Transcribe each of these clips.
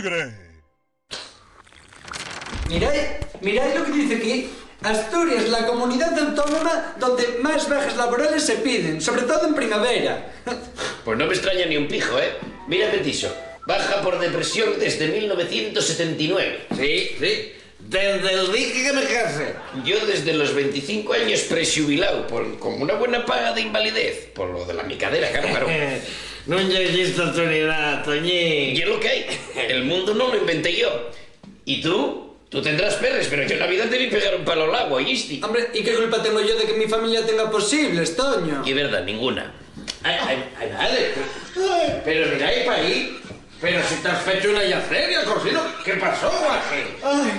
tigre. Mirad lo que dice aquí. Asturias, la comunidad autónoma donde más bajas laborales se piden, sobre todo en primavera. Pues no me extraña ni un pijo, ¿eh? Mira, Petiso, baja por depresión desde 1979. Sí. Desde el día que me casé. Yo desde los 25 años prejubilado, con una buena paga de invalidez, por lo de la micadera, claro. No llegues a tu unidad, Toñín. Y es lo que hay. El mundo no lo inventé yo. ¿Y tú? Tú tendrás perres, pero yo en Navidad te vi pegar un palo al agua, ¿oíste? Hombre, ¿y qué culpa tengo yo de que mi familia tenga posibles, Toño? Y verdad, ninguna. Ay, vale. Pero mira ahí para ahí. Pero si te has fecho una yaceria, Corsino. ¿Qué pasó, guaje? Ay,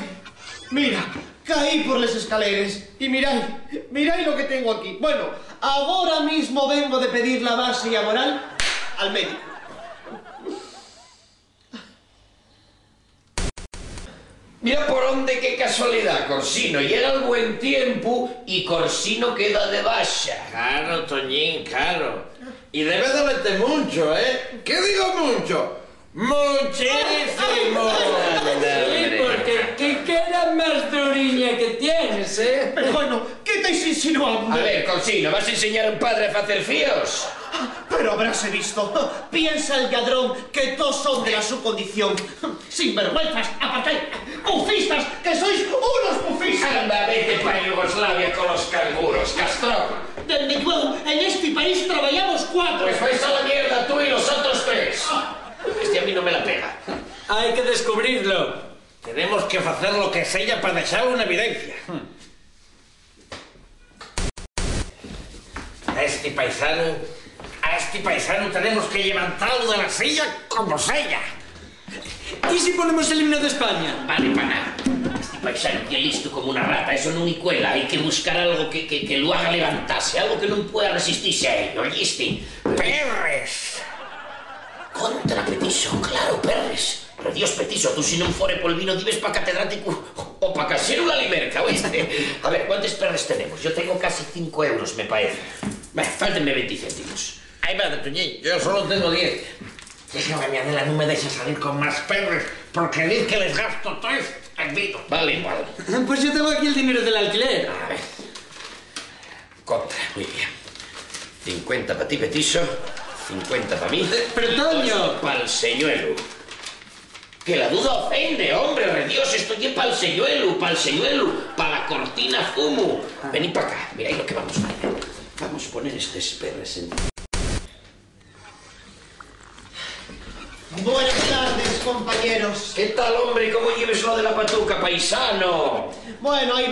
mira, caí por las escaleras y mirai lo que tengo aquí. Bueno, ahora mismo vengo de pedir la base laboral al médico. Mira por dónde, qué casualidad, Corsino. Llega el buen tiempo y Corsino queda de baja. Claro, Toñín, claro. Y debe dolerte mucho, ¿eh? ¿Qué digo mucho? ¡Muchísimo! Sí, porque qué cara más duriña que tienes, ¿eh? Pero bueno, ¿qué estáis insinuando? A ver, Corsino, ¿vas a enseñar a un padre a hacer fíos? Pero habráse visto. Piensa el ladrón que todos son de la su condición. Sinvergüenzas, apartáis, pufistas, que sois unos pufistas. Anda, vete para Yugoslavia con los canguros, castrón. Desde luego, en este país trabajamos 4. Pues vais a la mierda tú y los otros 3. Este a mí no me la pega. Hay que descubrirlo. Tenemos que hacer lo que sea para dejar una evidencia. A este paisano tenemos que levantarlo de la silla como sea. ¿Y si ponemos el himno de España? Vale, para nada. Este paisano que listo como una rata, eso no ni cuela. Hay que buscar algo que lo haga levantarse, algo que no pueda resistirse a ello, ¿oíste? ¡Perres! Contra Petiso, claro, perres. Pero Dios, Petiso, tú si non fore pol vino dibes pa catedrático o pa casero la limerca, ¿oíste? A ver, ¿cuántos perres tenemos? Yo tengo casi 5 euros, me parece. Bueno, fáltenme 20 céntimos. Ay, madre, Toñín, yo solo tengo 10. Déjame, mi Adela, no me dejes salir con más perres, porque dices que les gasto 3 en vino. Vale, igual. Pues yo tengo aquí el dinero del alquiler. A ver. Contra, muy bien. 50 para ti, Petiso. 50 para mí. Pero, Toño. Para el señuelo. Que la duda ofende, hombre, redios, estoy para el señuelo, para la cortina fumo. Venid para acá, mirad lo que vamos a hacer. Vamos a poner estos perres en... Buenas tardes, compañeros. ¿Qué tal, hombre? ¿Cómo lleves lo de la patuca, paisano? Bueno, ahí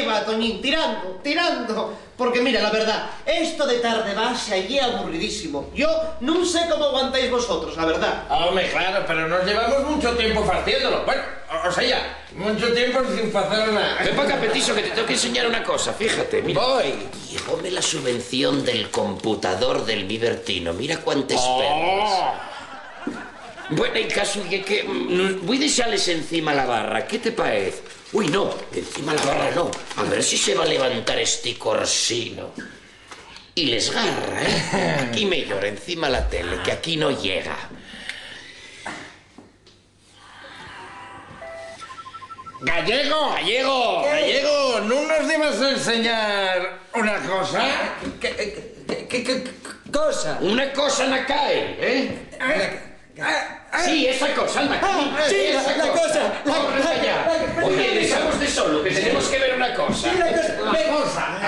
va, Toñín, tirando. Porque mira, la verdad, esto de tarde base allí es aburridísimo. Yo no sé cómo aguantáis vosotros, la verdad. Hombre, claro, pero nos llevamos mucho tiempo haciéndolo. Bueno, o sea, mucho tiempo sin hacer nada. Ven para acá, Petiso, que te tengo que enseñar una cosa, fíjate, mira. Voy. Llegóme la subvención del computador del Vivertino, mira cuántos perros. Bueno, en caso de que voy a dejarles encima la barra, ¿qué te parece? Uy, no, encima la barra no. A ver si se va a levantar este Corsino. Y les garra, ¿eh? Aquí mejor, encima la tele, que aquí no llega. Gallego, ¿no nos debas enseñar una cosa? ¿Qué cosa? Una cosa no cae, ¿eh? Sí, esa cosa, anda aquí. Sí, esa la cosa. Corre para allá. Oye, dejamos de solo, que tenemos que ver una cosa. La cosa.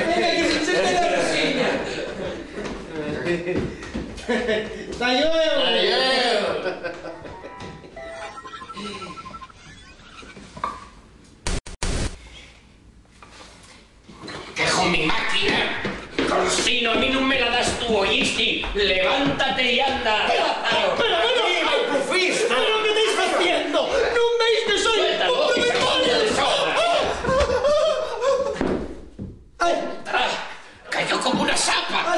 Venga, que se siente la cocina. ¡Quejo mi máquina! Corsino, a mí no me la das tú, ¿oíste? ¡Levántate y anda! Pero bueno, ¡Pufista! ¿pero qué estáis haciendo? ¿No veis que soy Suéltalo, un que se vaya de sobra. Cayó como una sapa.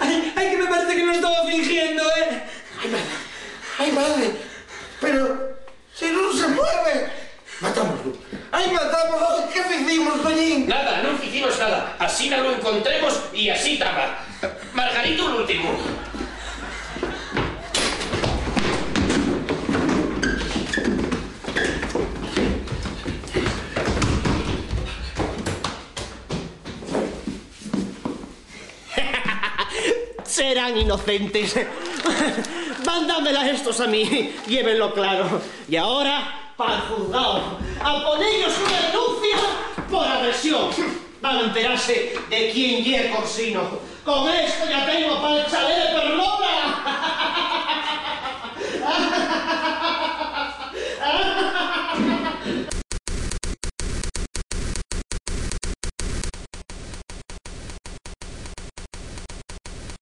Ay, que me parece que no estaba fingiendo, ¿eh? ¡Ay, madre! Pero si no se mueve. Matámoslo. ¡Ay, matámoslo! ¿Qué hicimos, Toñín? Nada, no hicimos nada. Así no lo encontremos y así estaba. Margarito, el último. serán inocentes. Mándamela estos a mí, llévenlo claro. Y ahora, para el juzgado, a ponerlos una denuncia por agresión. Van a enterarse de quién es Corsino. Con esto ya tengo para el chalet de Perlona.